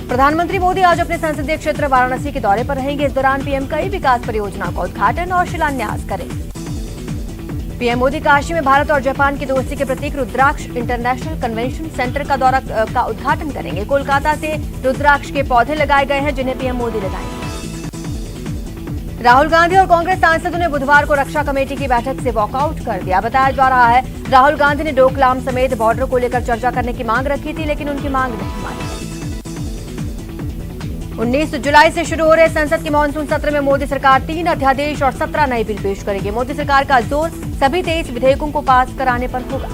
प्रधानमंत्री मोदी आज अपने संसदीय क्षेत्र वाराणसी के दौरे पर रहेंगे। इस दौरान पीएम कई विकास परियोजनाओं का उद्घाटन और शिलान्यास करेंगे। पीएम मोदी काशी में भारत और जापान की दोस्ती के प्रतीक रुद्राक्ष इंटरनेशनल कन्वेंशन सेंटर का उद्घाटन करेंगे। कोलकाता से रुद्राक्ष के पौधे लगाए गए हैं, जिन्हें पीएम मोदी लगाएंगे। राहुल गांधी और कांग्रेस सांसदों ने बुधवार को रक्षा कमेटी की बैठक से वॉकआउट कर दिया। बताया जा रहा है, राहुल गांधी ने डोकलाम समेत बॉर्डर को लेकर चर्चा करने की मांग रखी थी, लेकिन उनकी मांग नहीं मानी। 19 जुलाई से शुरू हो रहे संसद के मानसून सत्र में मोदी सरकार 3 अध्यादेश और 17 नए बिल पेश करेगी। मोदी सरकार का जोर सभी 23 विधेयकों को पास कराने पर होगा।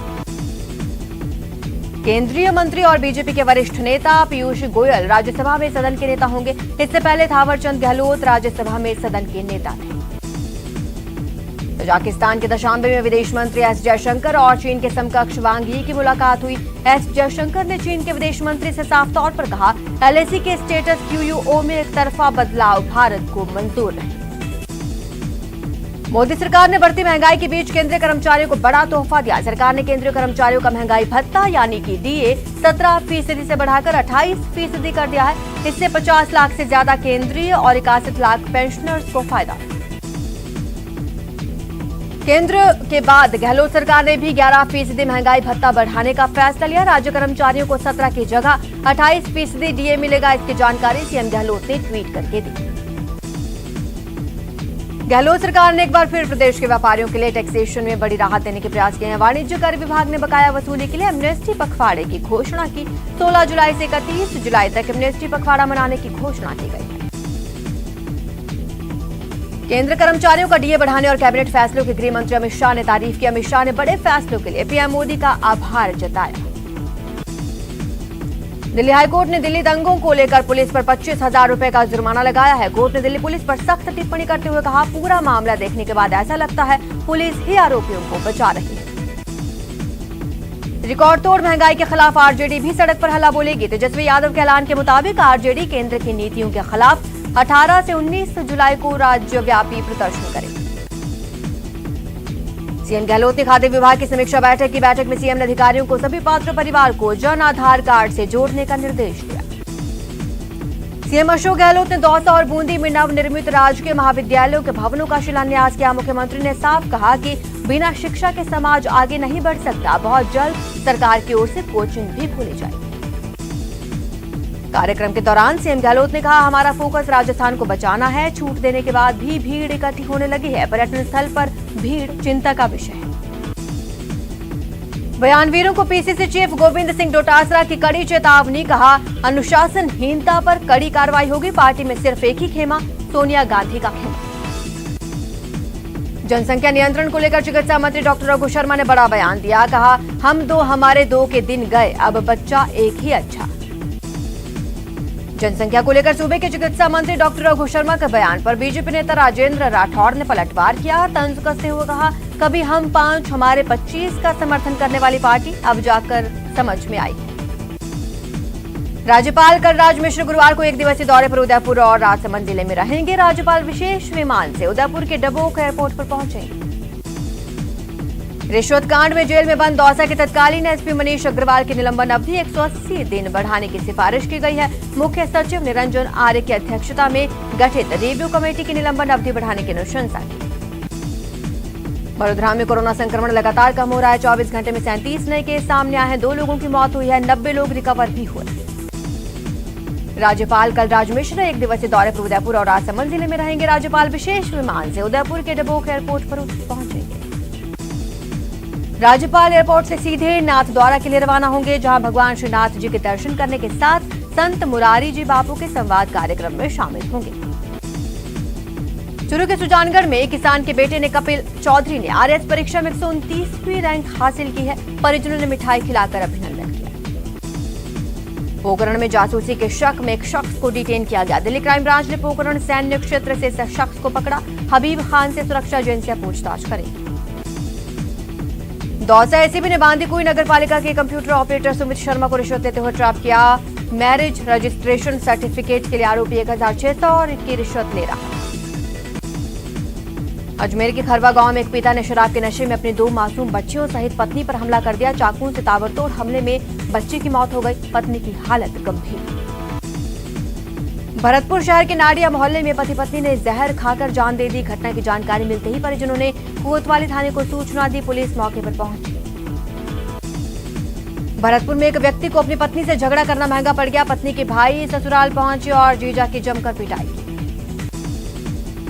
केंद्रीय मंत्री और बीजेपी के वरिष्ठ नेता पीयूष गोयल राज्यसभा में सदन के नेता होंगे। इससे पहले थावरचंद गहलोत राज्यसभा में सदन के नेता थे। तजाकिस्तान के दुशांबे में विदेश मंत्री एस जयशंकर और चीन के समकक्ष वांग यी की मुलाकात हुई। एस जयशंकर ने चीन के विदेश मंत्री से साफ तौर पर कहा, एलएसी के स्टेटस क्यूयूओ में एक तरफा बदलाव भारत को मंजूर नहीं। मोदी सरकार ने बढ़ती महंगाई के बीच केंद्रीय कर्मचारियों को बड़ा तोहफा दिया। सरकार ने केंद्रीय कर्मचारियों का महंगाई भत्ता यानी कि डीए 17% से बढ़ाकर 28% कर दिया है। इससे 50 लाख से ज्यादा केंद्रीय और 61 लाख पेंशनर्स को फायदा। केंद्र के बाद गहलोत सरकार ने भी 11% महंगाई भत्ता बढ़ाने का फैसला लिया। राज्य कर्मचारियों को 17 की जगह 28% डीए मिलेगा। इसकी जानकारी सीएम गहलोत ने ट्वीट करके दी। गहलोत सरकार ने एक बार फिर प्रदेश के व्यापारियों के लिए टैक्सेशन में बड़ी राहत देने के प्रयास किए हैं। वाणिज्य कर विभाग ने बकाया वसूली के लिए एमनेस्टी पखवाड़े की घोषणा की। 16 जुलाई से 31 जुलाई तक एमनेस्टी पखवाड़ा मनाने की घोषणा की गई है। केंद्र कर्मचारियों का डीए बढ़ाने और कैबिनेट फैसलों की गृह मंत्री अमित शाह ने तारीफ की। अमित शाह ने बड़े फैसलों के लिए पीएम मोदी का आभार जताया। दिल्ली हाईकोर्ट ने दिल्ली दंगों को लेकर पुलिस पर 25,000 रुपए का जुर्माना लगाया है। कोर्ट ने दिल्ली पुलिस पर सख्त टिप्पणी करते हुए कहा, पूरा मामला देखने के बाद ऐसा लगता है पुलिस ही आरोपियों को बचा रही है। रिकॉर्ड तोड़ महंगाई के खिलाफ आरजेडी भी सड़क पर हल्ला बोलेगी। तेजस्वी यादव के ऐलान के मुताबिक आरजेडी केंद्र की नीतियों के खिलाफ 18 से 19 जुलाई को राज्यव्यापी प्रदर्शन करेगी। सीएम गहलोत ने खाद्य विभाग की समीक्षा बैठक की। बैठक में सीएम ने अधिकारियों को सभी पात्र परिवार को जन आधार कार्ड से जोड़ने का निर्देश दिया। सीएम अशोक गहलोत ने दौसा और बूंदी में नवनिर्मित राजकीय महाविद्यालयों के भवनों का शिलान्यास किया। मुख्यमंत्री ने साफ कहा कि बिना शिक्षा के समाज आगे नहीं बढ़ सकता। बहुत जल्द सरकार की ओर से कोचिंग भी खोली जाएगी। कार्यक्रम के दौरान सीएम गहलोत ने कहा, हमारा फोकस राजस्थान को बचाना है। छूट देने के बाद भी भीड़ इकट्ठी होने लगी है। पर्यटन स्थल पर भीड़ चिंता का विषय है। बयानवीरों को पीसीसी चीफ गोविंद सिंह डोटासरा की कड़ी चेतावनी। कहा, अनुशासनहीनता पर कड़ी कार्रवाई होगी। पार्टी में सिर्फ एक ही खेमा, सोनिया गांधी का खेमा। जनसंख्या नियंत्रण को लेकर चिकित्सा मंत्री डॉक्टर रघु शर्मा ने बड़ा बयान दिया। कहा, हम दो हमारे दो के दिन गए, अब बच्चा एक ही अच्छा। जनसंख्या को लेकर सूबे के चिकित्सा मंत्री डॉक्टर रघु शर्मा के बयान पर बीजेपी नेता राजेंद्र राठौड़ ने पलटवार किया। तंज कसते हुए कहा, कभी हम 5 हमारे 25 का समर्थन करने वाली पार्टी अब जाकर समझ में आई है। राज्यपाल कलराज मिश्र गुरुवार को 1 दिवसीय दौरे पर उदयपुर और राजसमंद जिले में रहेंगे। राज्यपाल विशेष विमान से उदयपुर के डबोक एयरपोर्ट पर पहुंचेंगे। रिश्वत कांड में जेल में बंद दौसा के तत्कालीन एसपी मनीष अग्रवाल की निलंबन अवधि 180 दिन बढ़ाने की सिफारिश की गई है। मुख्य सचिव निरंजन आर्य की अध्यक्षता में गठित रिव्यू कमेटी की निलंबन अवधि बढ़ाने की अनुशंसा की। वडोदरा में कोरोना संक्रमण लगातार कम हो रहा है। 24 घंटे में 37 नए केस सामने आए हैं। 2 लोगों की मौत हुई है। 90 लोग रिकवर भी हुए। राज्यपाल कलराज मिश्र 1 दिवसीय दौरे पर उदयपुर और राजसमंद जिले में रहेंगे। राज्यपाल विशेष विमान से उदयपुर के डबोक एयरपोर्ट पर पहुंचेंगे। राज्यपाल एयरपोर्ट से सीधे नाथद्वारा के लिए रवाना होंगे, जहां भगवान श्रीनाथ जी के दर्शन करने के साथ संत मुरारी जी बापू के संवाद कार्यक्रम में शामिल होंगे। चूरू के सुजानगढ़ में किसान के बेटे ने कपिल चौधरी ने आरएस परीक्षा में 129वीं रैंक हासिल की है। परिजनों ने मिठाई खिलाकर अभिनंदन किया। पोखरण में जासूसी के शक में एक शख्स को डिटेन किया गया। दिल्ली क्राइम ब्रांच ने पोखरण सैन्य क्षेत्र से इस शख्स को पकड़ा। हबीब खान से सुरक्षा एजेंसियां पूछताछ करेंगी। दौसा एसीबी ने बांदीकुई नगर पालिका के कंप्यूटर ऑपरेटर सुमित शर्मा को रिश्वत लेते हुए ट्रैप किया। मैरिज रजिस्ट्रेशन सर्टिफिकेट के लिए आरोपी 1,600 की रिश्वत ले रहा है। अजमेर के खरवा गांव में एक पिता ने शराब के नशे में अपनी 2 मासूम बच्चियों सहित पत्नी पर हमला कर दिया। चाकू से ताबड़तोड़ हमले में बच्ची की मौत हो गई। पत्नी की हालत गंभीर। भरतपुर शहर के नाडिया मोहल्ले में पति पत्नी ने जहर खाकर जान दे दी। घटना की जानकारी मिलते ही परिजनों ने कोतवाली थाने को सूचना दी। पुलिस मौके पर पहुंची। भरतपुर में एक व्यक्ति को अपनी पत्नी से झगड़ा करना महंगा पड़ गया। पत्नी के भाई ससुराल पहुंचे और जीजा की जमकर पिटाई की।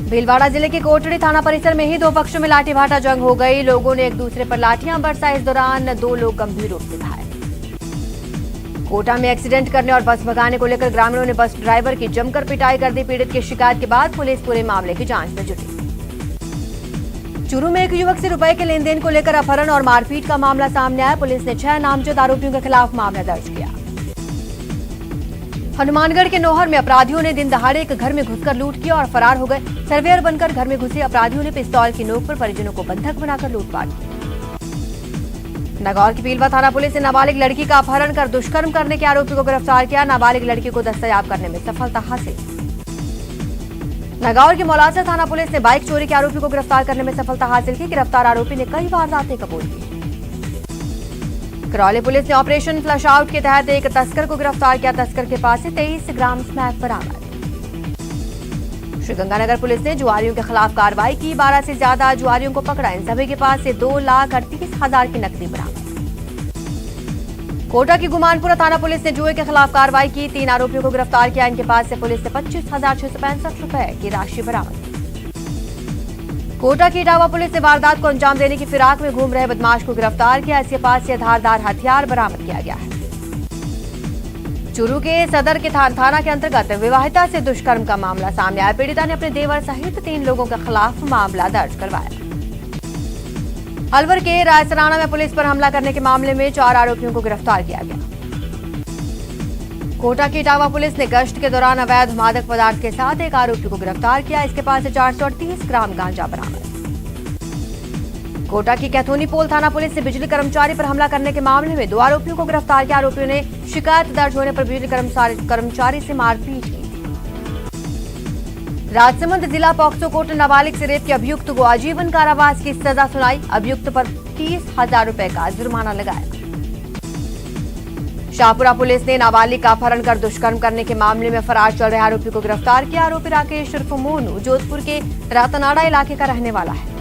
भीलवाड़ा जिले के कोटड़ी थाना परिसर में ही दो पक्षों में लाठीभाटा जंग हो गई। लोगों ने एक दूसरे पर लाठियां बरसाई। इस दौरान दो लोग गंभीर रूप से घायल। कोटा में एक्सीडेंट करने और बस भगाने को लेकर ग्रामीणों ने बस ड्राइवर की जमकर पिटाई कर दी। पीड़ित की शिकायत के बाद पुलिस पूरे मामले की जांच में जुटी। चूरू में एक युवक से रुपए के लेन देन को लेकर अपहरण और मारपीट का मामला सामने आया। पुलिस ने 6 नामजद आरोपियों के खिलाफ मामला दर्ज किया। हनुमानगढ़ के नौहर में अपराधियों ने दिन दहाड़े एक घर में घुसकर लूट किया और फरार हो गए। सर्वेयर बनकर घर में घुसे अपराधियों ने पिस्तौल की नोक पर परिजनों को बंधक बनाकर लूटपाट की। नागौर की पीलवा थाना पुलिस ने नाबालिग लड़की का अपहरण कर दुष्कर्म करने के आरोपी को गिरफ्तार किया। नाबालिग लड़की को दस्तयाब करने में सफलता हासिल। नागौर की मौलासा थाना पुलिस ने बाइक चोरी के आरोपी को गिरफ्तार करने में सफलता हासिल की। गिरफ्तार आरोपी ने कई वारदातें कबूल की। करौली पुलिस ने ऑपरेशन फ्लश आउट के तहत एक तस्कर को गिरफ्तार किया। तस्कर के पास से 23 ग्राम स्मैक बरामद। श्रीगंगानगर पुलिस ने जुआरियों के खिलाफ कार्रवाई की। 12 से ज्यादा जुआरियों को पकड़ा। इन सभी के पास से 2,38,000 की नकदी बरामद। कोटा की गुमानपुरा थाना पुलिस ने जुए के खिलाफ कार्रवाई की। 3 आरोपियों को गिरफ्तार किया। इनके पास से पुलिस ने 25,665 रुपए की राशि बरामद की। कोटा की इटावा पुलिस ने वारदात को अंजाम देने की फिराक में घूम रहे बदमाश को गिरफ्तार किया। इसके पास से धारदार हथियार बरामद किया गया है। चूरू के सदर के थाना के अंतर्गत विवाहिता से दुष्कर्म का मामला सामने आया। पीड़िता ने अपने देवर सहित 3 लोगों के खिलाफ मामला दर्ज करवाया। अलवर के रायसराना में पुलिस पर हमला करने के मामले में 4 आरोपियों को गिरफ्तार किया गया। कोटा की इटावा पुलिस ने गश्त के दौरान अवैध मादक पदार्थ के साथ एक आरोपी को गिरफ्तार किया। इसके पास से 438 ग्राम गांजा बरामद। कोटा की कैथोनी पोल थाना पुलिस ने बिजली कर्मचारी पर हमला करने के मामले में 2 आरोपियों को गिरफ्तार किया। आरोपियों ने शिकायत दर्ज होने पर बिजली कर्मचारी से मारपीट की। राजसमंद जिला पॉक्सो कोर्ट ने नाबालिग से रेप के अभियुक्त को आजीवन कारावास की सजा सुनाई। अभियुक्त पर 30,000 रुपए का जुर्माना लगाया। शाहपुरा पुलिस ने नाबालिग का अपहरण कर दुष्कर्म करने के मामले में फरार चल रहे आरोपी को गिरफ्तार किया। आरोपी राकेश उर्फ मोनू जोधपुर के रातनाड़ा इलाके का रहने वाला है।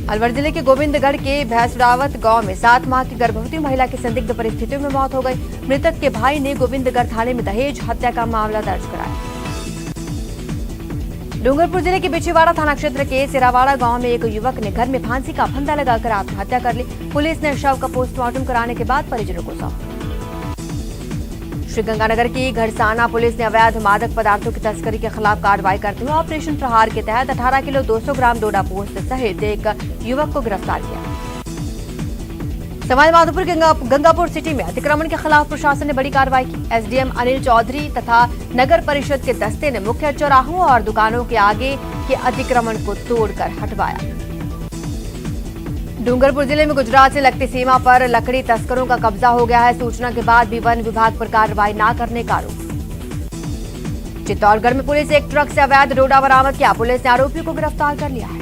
अलवर जिले के गोविंदगढ़ के भैंसरावत गांव में 7 माह की गर्भवती महिला की संदिग्ध परिस्थितियों में मौत हो गई। मृतक के भाई ने गोविंदगढ़ थाने में दहेज हत्या का मामला दर्ज कराया। डूंगरपुर जिले के बिछीवाड़ा थाना क्षेत्र के सिरावाड़ा गांव में एक युवक ने घर में फांसी का फंदा लगाकर आत्महत्या कर ली। पुलिस ने शव का पोस्टमार्टम कराने के बाद परिजनों को सौंपा। श्रीगंगानगर की घड़साना पुलिस ने अवैध मादक पदार्थों की तस्करी के खिलाफ कार्रवाई करते हुए ऑपरेशन प्रहार के तहत 18 किलो 200 ग्राम डोडा पोस्त सहित एक युवक को गिरफ्तार किया। सवाईमाधोपुर के गंगापुर सिटी में अतिक्रमण के खिलाफ प्रशासन ने बड़ी कार्रवाई की। एसडीएम अनिल चौधरी तथा नगर परिषद के दस्ते ने मुख्य चौराहों और दुकानों के आगे के अतिक्रमण को तोड़कर हटवाया। डूंगरपुर जिले में गुजरात से लगती सीमा पर लकड़ी तस्करों का कब्जा हो गया है। सूचना के बाद भी वन विभाग पर कार्रवाई न करने का आरोप। चित्तौड़गढ़ में पुलिस एक ट्रक से अवैध डोडा बरामद किया। पुलिस ने आरोपी को गिरफ्तार कर लिया है।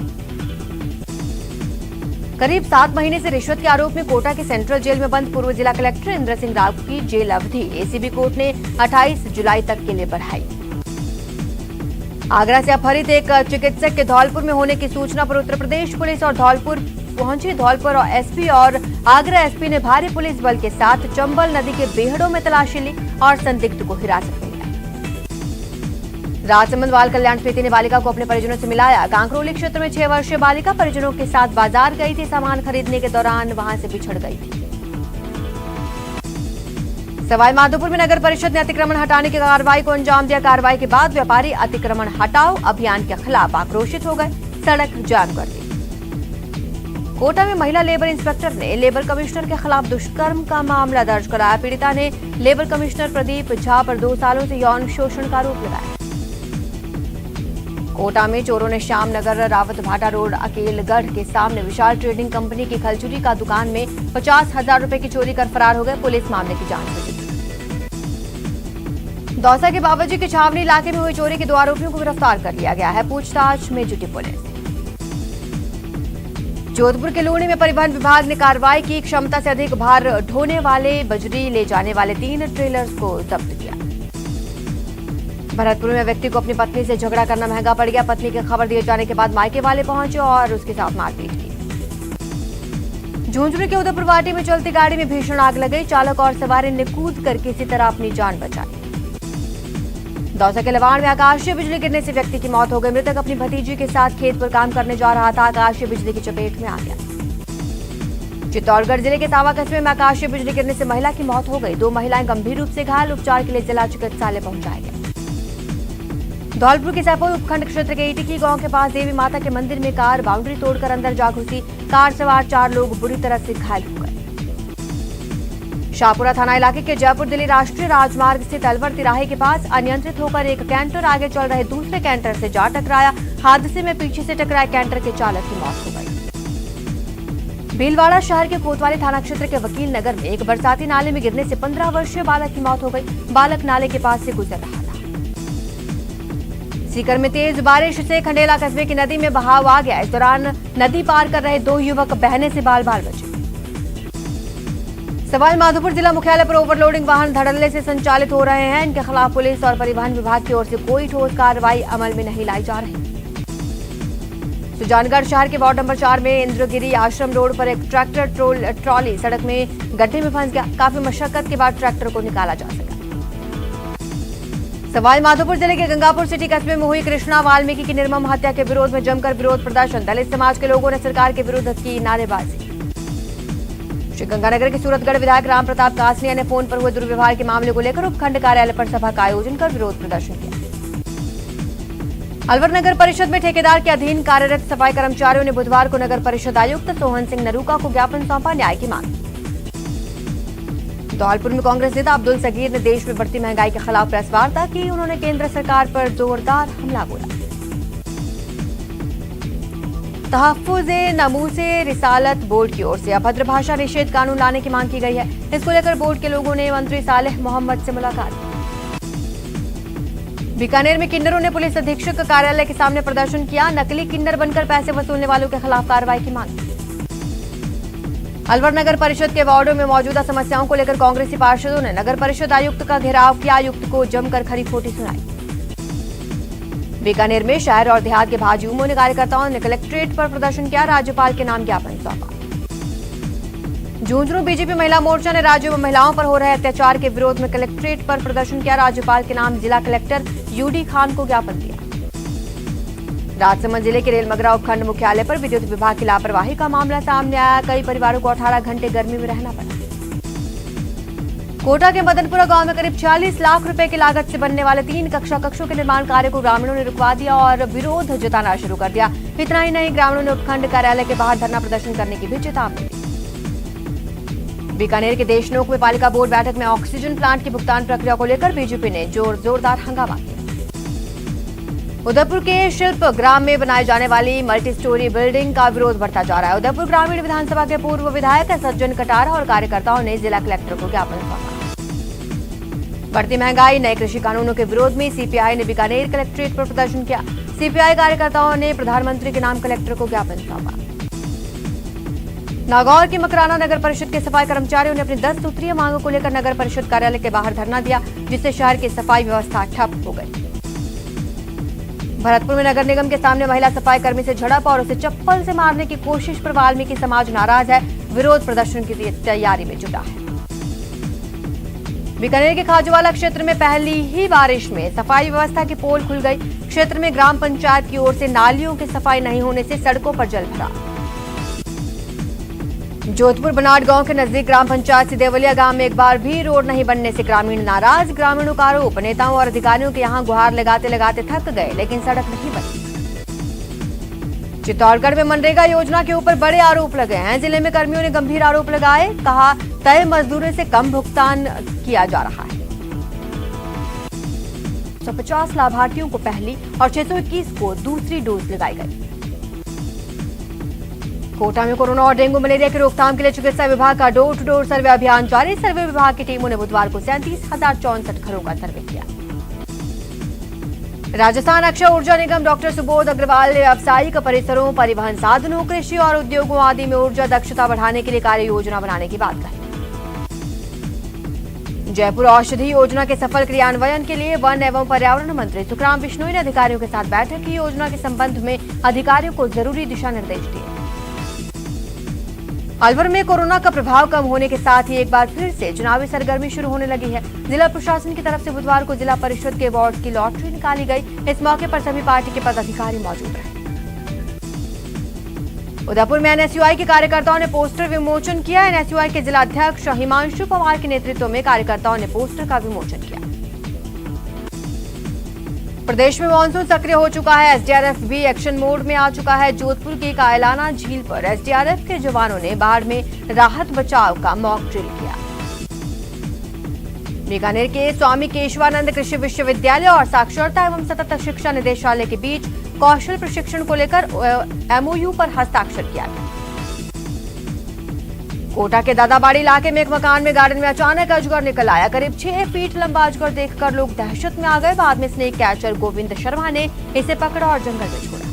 करीब 7 महीने से रिश्वत के आरोप में कोटा के सेंट्रल जेल में बंद पूर्व जिला कलेक्टर इंद्र सिंह राव की जेल अवधि एसीबी कोर्ट ने 28 जुलाई तक के लिए बढ़ाई। आगरा से अपहरित एक चिकित्सक के धौलपुर में होने की सूचना पर उत्तर प्रदेश पुलिस और धौलपुर पहुंची। धौलपुर और एसपी और आगरा एसपी ने भारी पुलिस बल के साथ चंबल नदी के बेहड़ों में तलाशी ली और संदिग्ध को हिरासत में लिया। राजसमंद बाल कल्याण समिति ने बालिका को अपने परिजनों से मिलाया। कांकरोली क्षेत्र में 6 वर्षीय बालिका परिजनों के साथ बाजार गई थी। सामान खरीदने के दौरान वहां से बिछड़ गई थी। सवाईमाधोपुर में नगर परिषद ने अतिक्रमण हटाने की कार्रवाई को अंजाम दिया। कार्रवाई के बाद व्यापारी अतिक्रमण हटाओ अभियान के खिलाफ आक्रोशित हो गए, सड़क जाम कर दी। कोटा में महिला लेबर इंस्पेक्टर ने लेबर कमिश्नर के खिलाफ दुष्कर्म का मामला दर्ज कराया। पीड़िता ने लेबर कमिश्नर प्रदीप झा पर 2 सालों से यौन शोषण का आरोप लगाया। कोटा में चोरों ने श्यामनगर रावत भाटा रोड अकेलगढ़ के सामने विशाल ट्रेडिंग कंपनी की खलचुरी का दुकान में 50,000 रुपए की चोरी कर फरार हो गए। पुलिस मामले की जांच में जुटी। दौसा के बाबाजी के छावनी इलाके में हुई चोरी के 2 आरोपियों को गिरफ्तार कर लिया गया है। पूछताछ में जुटी पुलिस। जोधपुर के लूणी में परिवहन विभाग ने कार्रवाई की। क्षमता से अधिक भार ढोने वाले बजरी ले जाने वाले 3 ट्रेलर्स को जब्त किया। भरतपुर में व्यक्ति को अपनी पत्नी से झगड़ा करना महंगा पड़ गया। पत्नी की खबर दिए जाने के बाद मायके वाले पहुंचे और उसके साथ मारपीट की। झुंझुनू के उदयपुर वाटी में चलती गाड़ी में भीषण आग लग गई। चालक और सवारी ने कूद कर किसी तरह अपनी जान बचाई। दौसा के लवाड़ में आकाशीय बिजली गिरने से व्यक्ति की मौत हो गई। मृतक अपनी भतीजी के साथ खेत पर काम करने जा रहा था। आकाशीय बिजली की चपेट में आ गया। चित्तौड़गढ़ जिले के तावा कस्बे में आकाशीय बिजली गिरने से महिला की मौत हो गई। 2 महिलाएं गंभीर रूप से घायल, उपचार के लिए जिला चिकित्सालय पहुंचाए गए। धौलपुर के सैपोल उपखंड क्षेत्र के इटिकी गांव के पास देवी माता के मंदिर में कार बाउंड्री तोड़कर अंदर जा घुसी। कार सवार 4 लोग बुरी तरह से घायल हो गए। शाहपुरा थाना इलाके के जयपुर दिल्ली राष्ट्रीय राजमार्ग स्थित अलवर तिराहे के पास अनियंत्रित होकर एक कैंटर आगे चल रहे दूसरे कैंटर से जा टकराया। हादसे में पीछे से टकराए कैंटर के चालक की मौत हो गई। भीलवाड़ा शहर के कोतवाली थाना क्षेत्र के वकील नगर में एक बरसाती नाले में गिरने से 15 वर्षीय बालक की मौत हो गई। बालक नाले के पास से गुजर रहा था। सीकर में तेज बारिश से खंडेला कस्बे की नदी में बहाव आ गया। इस दौरान नदी पार कर रहे 2 युवक बहने से बाल बाल बचे। सवाई माधोपुर जिला मुख्यालय पर ओवरलोडिंग वाहन धड़ल्ले से संचालित हो रहे हैं। इनके खिलाफ पुलिस और परिवहन विभाग की ओर से कोई ठोस कार्रवाई अमल में नहीं लाई जा रही। सुजानगढ़ शहर के वार्ड नंबर 4 में इंद्रगिरी आश्रम रोड पर एक ट्रैक्टर ट्रॉली सड़क में गड्ढे में फंस गया। काफी मशक्कत के बाद ट्रैक्टर को निकाला जा सका। सवाई माधोपुर जिले के गंगापुर सिटी कस्बे में हुई कृष्णा वाल्मीकि की निर्मम हत्या के विरोध में जमकर विरोध प्रदर्शन। दलित समाज के लोगों ने सरकार के विरुद्ध की नारेबाजी। श्रीगंगानगर के सूरतगढ़ विधायक राम प्रताप कासनिया ने फोन पर हुए दुर्व्यवहार के मामले को लेकर उपखंड कार्यालय पर सभा का आयोजन कर विरोध प्रदर्शन किया। अलवर नगर परिषद में ठेकेदार के अधीन कार्यरत सफाई कर्मचारियों ने बुधवार को नगर परिषद आयुक्त सोहन सिंह नरूका को ज्ञापन सौंपा। न्याय की मांग। धौलपुर में कांग्रेस नेता अब्दुल सगीर ने देश में बढ़ती महंगाई के खिलाफ प्रेस वार्ता की। उन्होंने केंद्र सरकार पर जोरदार हमला बोला। तहफ्फुज़-ए-नमूसे रिसालत बोर्ड की ओर से अभद्र भाषा निषेध कानून लाने की मांग की गई है। इसको लेकर बोर्ड के लोगों ने मंत्री सालेह मोहम्मद से मुलाकात की। बीकानेर में किन्नरों ने पुलिस अधीक्षक कार्यालय के सामने प्रदर्शन किया। नकली किन्नर बनकर पैसे वसूलने वालों के खिलाफ कार्रवाई की मांग की। अलवर नगर परिषद के वार्डों में मौजूदा समस्याओं को लेकर कांग्रेसी पार्षदों ने नगर परिषद आयुक्त का घेराव किया। आयुक्त को जमकर खरी खोटी सुनाई। बीकानेर में शहर और देहात के भाजयुमों ने कार्यकर्ताओं ने कलेक्ट्रेट पर प्रदर्शन किया। राज्यपाल के नाम ज्ञापन सौंपा। झुंझुनू बीजेपी महिला मोर्चा ने राज्य में महिलाओं पर हो रहे अत्याचार के विरोध में कलेक्ट्रेट पर प्रदर्शन किया। राज्यपाल के नाम जिला कलेक्टर यूडी खान को ज्ञापन दिया। राजसमंद जिले के रेलमगरा उपखंड मुख्यालय पर विद्युत विभाग की लापरवाही का मामला सामने आया। कई परिवारों को 18 घंटे गर्मी में रहना पड़ा। कोटा के मदनपुरा गांव में करीब 40 लाख रुपए की लागत से बनने वाले 3 कक्षों के निर्माण कार्य को ग्रामीणों ने रुकवा दिया और विरोध जताना शुरू कर दिया। इतना ही नहीं, ग्रामीणों ने उपखंड कार्यालय के बाहर धरना प्रदर्शन करने की भी चेतावनी दी। बीकानेर के देशनोक में पालिका बोर्ड बैठक में ऑक्सीजन प्लांट की भुगतान प्रक्रिया को लेकर बीजेपी ने जोरदार हंगामा किया। उदयपुर के शिल्प ग्राम में बनाए जाने वाली मल्टी स्टोरी बिल्डिंग का विरोध बढ़ता जा रहा है। उदयपुर ग्रामीण विधानसभा के पूर्व विधायक सज्जन कटारा और कार्यकर्ताओं ने जिला कलेक्टर को ज्ञापन सौंपा। बढ़ती महंगाई, नए कृषि कानूनों के विरोध में सीपीआई ने बीकानेर कलेक्ट्रेट पर प्रदर्शन किया। सीपीआई कार्यकर्ताओं ने प्रधानमंत्री के नाम कलेक्टर को ज्ञापन सौंपा। नागौर की मकराना नगर परिषद के सफाई कर्मचारियों ने अपनी 10 सूत्रीय मांगों को लेकर नगर परिषद कार्यालय के बाहर धरना दिया, जिससे शहर की सफाई व्यवस्था ठप हो गई। भरतपुर में नगर निगम के सामने महिला सफाई कर्मी से झड़प और उसे चप्पल से मारने की कोशिश पर वाल्मीकि समाज नाराज है। विरोध प्रदर्शन की तैयारी में जुटा है। बीकानेर के खाजूवाला क्षेत्र में पहली ही बारिश में सफाई व्यवस्था की पोल खुल गई। क्षेत्र में ग्राम पंचायत की ओर से नालियों की सफाई नहीं होने से सड़कों पर जल भरा। जोधपुर बनाड़ गांव के नजदीक ग्राम पंचायत सिदेवलिया गांव में एक बार भी रोड नहीं बनने से ग्रामीण नाराज। ग्रामीणों का आरोप, नेताओं और अधिकारियों के यहां गुहार लगाते लगाते थक गए, लेकिन सड़क नहीं बनी। चित्तौड़गढ़ में मनरेगा योजना के ऊपर बड़े आरोप लगे हैं। जिले में कर्मियों ने गंभीर आरोप लगाए। कहा, तय मजदूरी से कम भुगतान किया जा रहा है। 150 लाभार्थियों को पहली और 621 को दूसरी डोज लगाई गई। कोटा में कोरोना और डेंगू मलेरिया की रोकथाम के लिए चिकित्सा विभाग का डोर टू डोर सर्वे अभियान जारी। सर्वे विभाग की टीमों ने बुधवार को 37,064 घरों का सर्वे किया। राजस्थान अक्षय ऊर्जा निगम डॉक्टर सुबोध अग्रवाल ने व्यावसायिक परिसरों, परिवहन साधनों, कृषि और उद्योगों आदि में ऊर्जा दक्षता बढ़ाने के लिए कार्य योजना बनाने की बात कही। जयपुर औषधि योजना के सफल क्रियान्वयन के लिए वन एवं पर्यावरण मंत्री सुखराम बिश्नोई ने अधिकारियों के साथ बैठक की। योजना के संबंध में अधिकारियों को जरूरी दिशा निर्देश दिए। अलवर में कोरोना का प्रभाव कम होने के साथ ही एक बार फिर से चुनावी सरगर्मी शुरू होने लगी है। जिला प्रशासन की तरफ से बुधवार को जिला परिषद के वार्ड की लॉटरी निकाली गई। इस मौके पर सभी पार्टी के पदाधिकारी मौजूद रहे। उदयपुर में एनएसयूआई के कार्यकर्ताओं ने पोस्टर विमोचन किया। एनएसयूआई के जिला अध्यक्ष हिमांशु पवार के नेतृत्व में कार्यकर्ताओं ने पोस्टर का विमोचन किया। प्रदेश में मानसून सक्रिय हो चुका है। एसडीआरएफ भी एक्शन मोड में आ चुका है। जोधपुर की कायलाना झील पर एसडीआरएफ के जवानों ने बाढ़ में राहत बचाव का मॉक ड्रिल किया। बीकानेर के स्वामी केशवानंद कृषि विश्वविद्यालय और साक्षरता एवं सतत शिक्षा निदेशालय के बीच कौशल प्रशिक्षण को लेकर एमओयू पर हस्ताक्षर किया गया। कोटा के दादाबाड़ी इलाके में एक मकान में गार्डन में अचानक अजगर निकल आया। करीब 6 फीट लंबा अजगर देखकर लोग दहशत में आ गए। बाद में स्नेक कैचर गोविंद शर्मा ने इसे पकड़ा और जंगल में छोड़ा।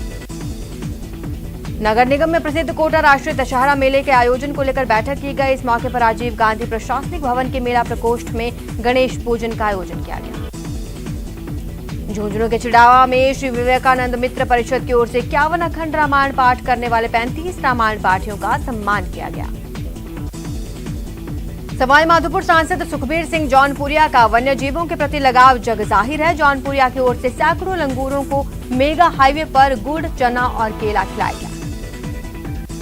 नगर निगम में प्रसिद्ध कोटा राष्ट्रीय दशहरा मेले के आयोजन को लेकर बैठक की गई। इस मौके पर राजीव गांधी प्रशासनिक भवन के मेला प्रकोष्ठ में गणेश पूजन का आयोजन किया गया। झुंझुनू के चिड़ावा में श्री विवेकानंद मित्र परिषद की ओर से 51 अखंड रामायण पाठ करने वाले 35 रामायण पाठियों का सम्मान किया गया। सवाईमाधोपुर सांसद सुखबीर सिंह जौनपुरिया का वन्य जीवों के प्रति लगाव जग जाहिर है। जौनपुरिया की ओर से सैकड़ों लंगूरों को मेगा हाईवे पर गुड़, चना और केला खिलाया गया।